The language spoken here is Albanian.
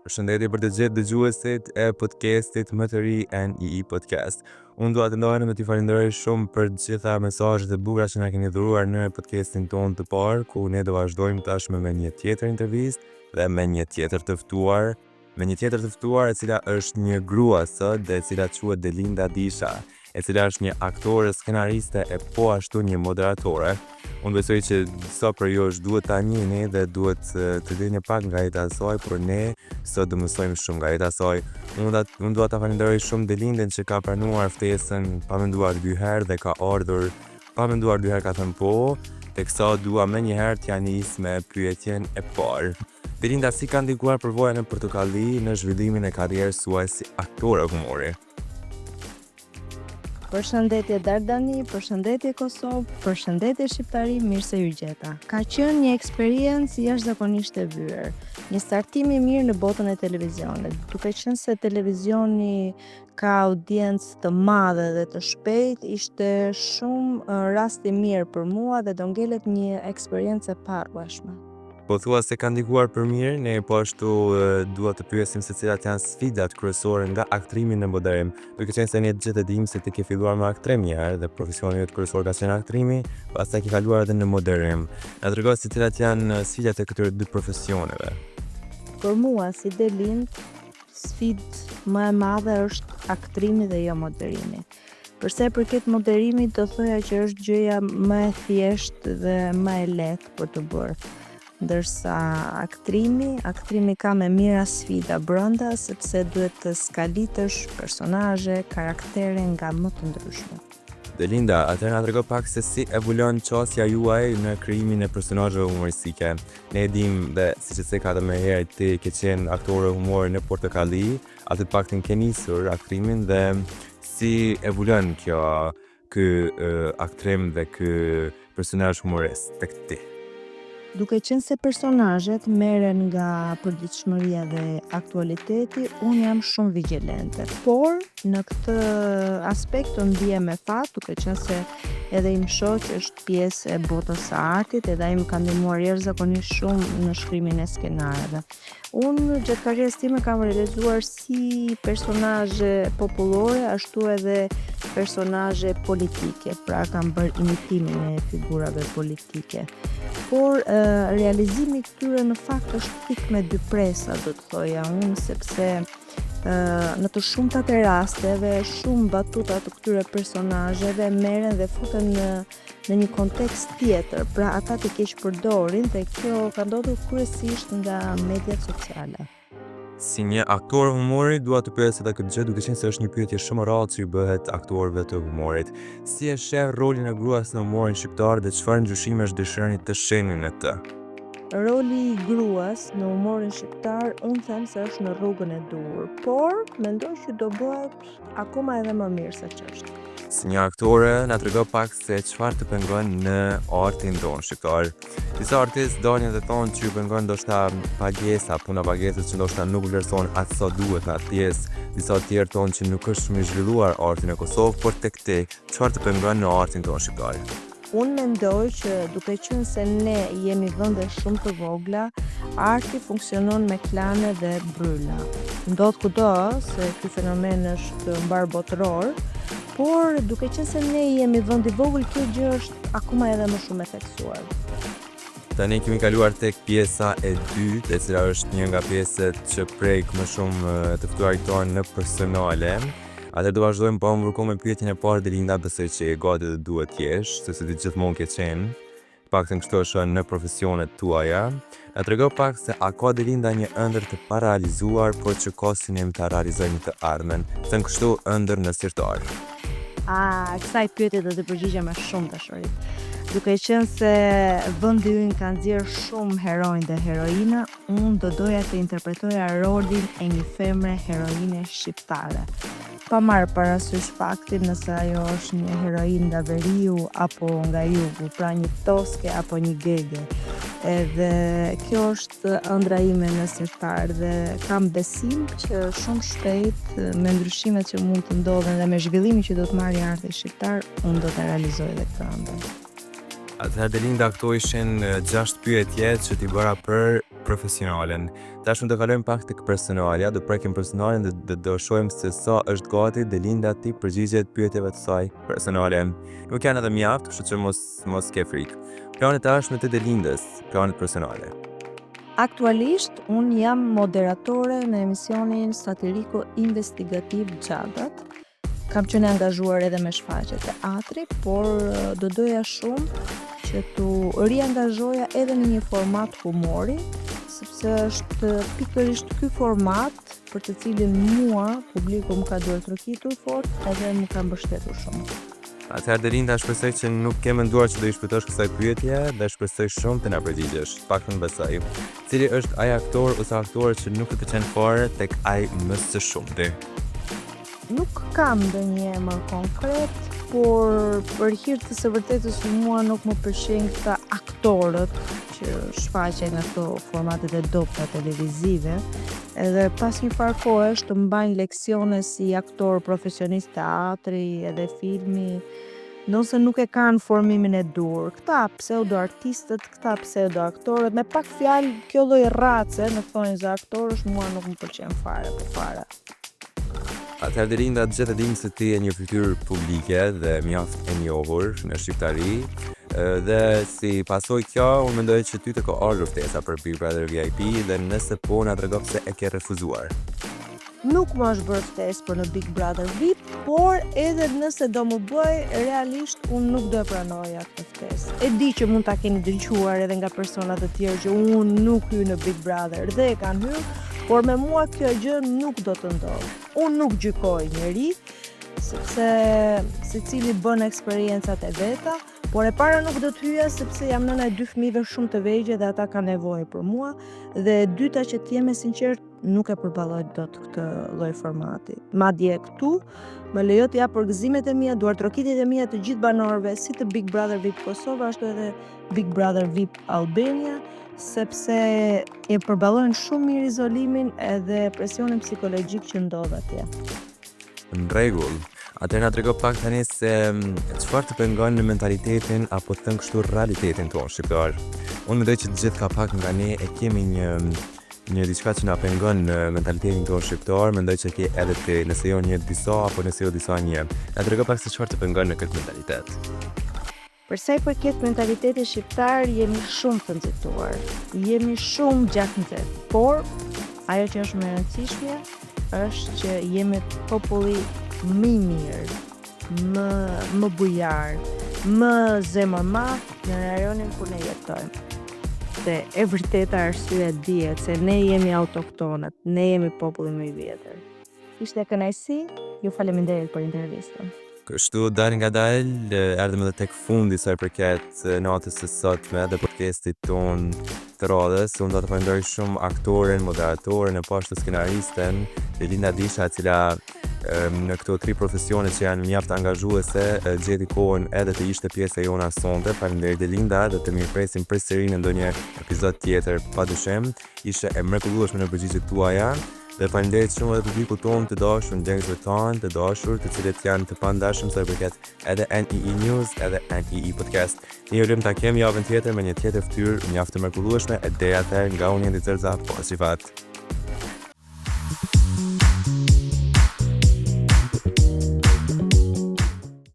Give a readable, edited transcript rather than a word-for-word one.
Përshëndetje për të gjithë dëgjuesit e podcastit më të ri NEE Podcast. Unë dua të ndohem të t'i falenderoj shumë për të gjitha mesazhet e bukura që na keni dhuruar në podcastin tonë të parë, ku ne do vazhdojmë tashmë me një tjetër intervistë dhe me një tjetër të ftuar, e cila është një grua sot dhe e cila quhet Delinda Disha, e cila është një aktore, skenariste e po ashtu një moderatore. Unë besoj që disa për ju është duhet ta njihni dhe duhet të dini pak nga jeta e saj, por ne sot do mësojmë shumë nga jeta e saj. Unë dua ta falenderoj shumë Delindën që ka pranuar ftesën pa menduar 2 herë dhe ka ardhur pa menduar 2 herë, ka thënë po, teksa dua më një herë t'ja nis me pyetjen e parë. Delinda, si ka ndikuar përvoja në Portokalli në zhvillimin e karrierës suaj si aktore humori? Përshëndetje Dardani, përshëndetje Kosovë, përshëndetje Shqiptari, mirë se ju gjeta. Ka qenë një eksperiencë jashtëzakonisht e vyer, një startim i mirë në botën e televizionit, duke qenë se televizioni ka audiencë të madhe dhe të shpejtë, ishte shumë rast i mirë për mua dhe do ngelet një eksperiencë e paarrueshme. Po thua se ka ndikuar për mirë, ne po ashtu dua të pyesim se cilat janë sfidat kryesore nga aktrimi në moderim. Duke qenë se ne të gjithë e dimë se ti ke filluar me aktrim një herë dhe profesioni yt kryesor ka qenë aktrimi, pastaj ke kaluar edhe në moderim. Na trego se cilat janë sfidat e këtyre dy profesioneve. Për mua si Delind, sfidë më e madhe është aktrimi dhe jo moderimi. Përsa i përket moderimit, do thoja që është gjëja më e thjeshtë dhe më e lehtë për të bërë. Ndërsa aktrimi ka me mira sfida brenda, sepse duhet të skalitësh personazhe, karaktere nga më të ndryshme. Delinda, atëherë na trego pak se si evolon qasja juaj në krijimin e personazheve humoristike. Ne e dimë dhe siç e thekë edhe më herë, ti ke qenë aktore humori në Portokalli, atë të paktën ke nisur aktrimin dhe si evolon ky aktrim dhe ky personazh humorist tek ti? Duke qenë se personazhet merren nga përditshmëria dhe aktualiteti, unë jam shumë vigjilente. Por në këtë aspekt të ndihem me fat, duke qenë se edhe im shoq është pjesë e botës së artit, edhe ai më ka ndihmuar jashtëzakonisht shumë në shkrimin e skenareve. Unë gjatë karrierës time kam realizuar si personazhe popullore, ashtu edhe personazhe politike, pra kam bërë imitimin e figurave politike. Por realizimi këtyre në fakt është pikë me dy presa, do të thoja unë, sepse në të shumtat e rasteve shumë batuta të këtyre personazheve merren dhe futen në një kontekst tjetër, pra ata të keq përdorin dhe kjo ka ndodhur kryesisht nga mediat sociale. Si një aktor humori, dua të pyes edhe këtë gjë, duke qenë se është një pyetje shumë e rrallë që i bëhet aktorëve të humorit. Si e sheh rolin e gruas në humorin shqiptar dhe çfarë ndryshimesh dëshironi të shihni në të? Roli i gruas në humorin shqiptar, unë them se është në rrugën e duhur, por mendoj që do bëhet akoma edhe më mirë se ç'është. Si një aktore, na trego pak se çfarë të pengon në artin tonë shqiptar. Disa artistë dalin dhe thonë që ju pengon ndoshta puna pagesës që ndoshta nuk vlerëson atë sa duhet në atë pjesë. Disa tjerë thonë që nuk është shumë i zhvilluar arti në Kosovë, por tek ti, çfarë të pengon në artin tonë shqiptar? Unë mendoj që duke qenë se ne jemi vende shumë të vogla, arti funksionon me klane dhe bryla. Ndodh kudo se ky fenomen është mbar botëror, por duke qenë se ne jemi vend i vogël, kjo gjë është akoma edhe më shumë e theksuar. Tani kemi kaluar tek pjesa e dytë, e cila është një nga pjesët që prek më shumë të ftuarit tonë në personale. Atë do vazhdojmë pa më me pyetjen e parë, Delinda, besoj që e gati dhe duhet jesh, sepse ti gjithmonë ke qenë, paktën kështu është në profesionet tuaja. Na trego pak se a ka Delinda një ëndër të pararealizuar, por që ka synim ta realizojë të ardhmen, thënë kështu ëndër në sirtar. Kësaj pyetje do të përgjigjem me shumë dashuri. Duke qenë se vendi ynë ka nxjerrë shumë heronj dhe heroina, unë do doja të interpretoja rolin e një femre heroine shqiptare. Pa marrë parasysh faktin nëse ajo është një heroin nga veriu apo nga jugu, pra një toske apo një gege. Edhe kjo është ëndra ime në sirtar dhe kam besim që shumë shpejt me ndryshimet që mund të ndodhen dhe me zhvillimin që do të marrë arti shqiptar, unë do të realizoj dhe këtë ëndër. Atëherë Delinda, këto ishin 6 pyetje që t'i bëra për profesionalen. Tashmë do kalojmë pak tek personalja, do prekim personalen dhe do shohim se sa është gati Delinda ti përgjigjet pyetjeve të saj personale. Nuk janë edhe mjaft, kështu që mos ke frikë. Planet tashme të Delindës, planet personale. Aktualisht, unë jam moderatore në emisionin satiriko investigativ Gjadat. Kam qenë angazhuar edhe me shfaqje teatri, por do doja shumë që tu riangazhoja edhe në një format humori, sepse është pikërisht ky format për të cilin mua publiku më ka duar trokitur fort edhe më ka mbështetur shumë. Atëherë Delinda, shpresoj që nuk ke menduar që do i shpëtosh kësaj pyetje dhe shpresoj shumë të na përgjigjesh. Paktën besoj. Cili është ai aktor ose aktore që nuk të pëlqen fare tek ai më së shumti? Nuk kam ndonjë emër konkret, por për hir të së vërtetës mua nuk më pëlqejnë këta aktorët që shfaqen në ato formatet e dobta televizive. Edhe pas një farë kohësh të mbajnë leksione si aktor profesionist teatri edhe filmi, nëse nuk e kanë formimin e dur. Këta pseudo-artistët, këta pseudo-aktorët, me pak fjalë kjo lloj race në thonjë za aktorësh mua nuk më pëlqen fare. Atëherë Delinda, gjithë e dim se ti e një fytyrë publike dhe mjaft e njohur në shqiptari. Dhe si pasoj kjo, unë mendoj që ty të ka ardhur ftesa për Big Brother VIP dhe nëse po na tregon se e ke refuzuar. Nuk më është bërë ftesë për në Big Brother VIP, por edhe nëse do më bëj, realisht unë nuk do e pranoja këtë ftesë. E di që mund ta keni dëgjuar edhe nga persona të tjerë që unë nuk hy në Big Brother dhe e kanë hyrë, por me mua kjo gjë nuk do të ndodhë. Unë nuk gjykoj njeri, sepse secili bën eksperiencat e veta, por e para nuk do të hyja sepse jam nëna e 2 fëmijëve shumë të vegjël dhe ata kanë nevojë për mua, dhe e dyta që të jem e sinqert nuk e përballoj dot këtë lloj formati. Madje këtu më lejo të jap përgëzimet e mia, duartrokitjet e mia të gjithë banorëve, si të Big Brother VIP Kosova, ashtu edhe Big Brother VIP Albania, sepse e përballojnë shumë mirë izolimin edhe presionin psikologjik që ndodh atje. Në rregull. Atëherë na trego pak tani se çfarë të pengon në mentalitetin apo të thënë kështu realitetin tonë shqiptar. Unë mendoj që të gjithë ka pak nga ne e kemi një diçka që na pengon në mentalitetin tonë shqiptar, mendoj që ke edhe ti, nëse jo një disa apo nëse jo disa një. Na trego pak se çfarë të pengon në këtë mentalitet. Për sa i përket mentalitetit shqiptar, jemi shumë të nxehtuar. Jemi shumë gjatë nxehtë, por ajo që është më e rëndësishme është që jemi populli më i mirë, më bujar, më zemërmat në rajonin ku ne jetojmë. Dhe e vërteta arsye dihet se ne jemi autoktonët, ne jemi populli më i vjetër. Ishte kënaqësi, ju faleminderit për intervistën. Kështu dal nga dal, erdhëm edhe tek fundi sa i përket natës së sotme dhe podcastit ton të radhës. Unë do të falenderoj shumë aktoren, moderatoren e pashtu skenaristen Delinda Disha, e cila në këto 3 profesione që janë mjaft angazhuese gjeti kohën edhe të ishte pjesë e jona sonte. Faleminderit Delinda dhe të mirpresim përsëri në ndonjë epizod tjetër padyshim. Ishte e mrekullueshme në përgjigjet tuaja. Dhe faleminderit shumë edhe publikut tonë të dashur, ndjekësve tanë të dashur, të cilët janë të pandashëm sa i përket edhe NEE News edhe NEE Podcast. Ne ju lëm ta kemi javën tjetër me një tjetër fytyrë mjaft të mrekullueshme e deri atëherë nga unë Jendi Zerza, po si fat.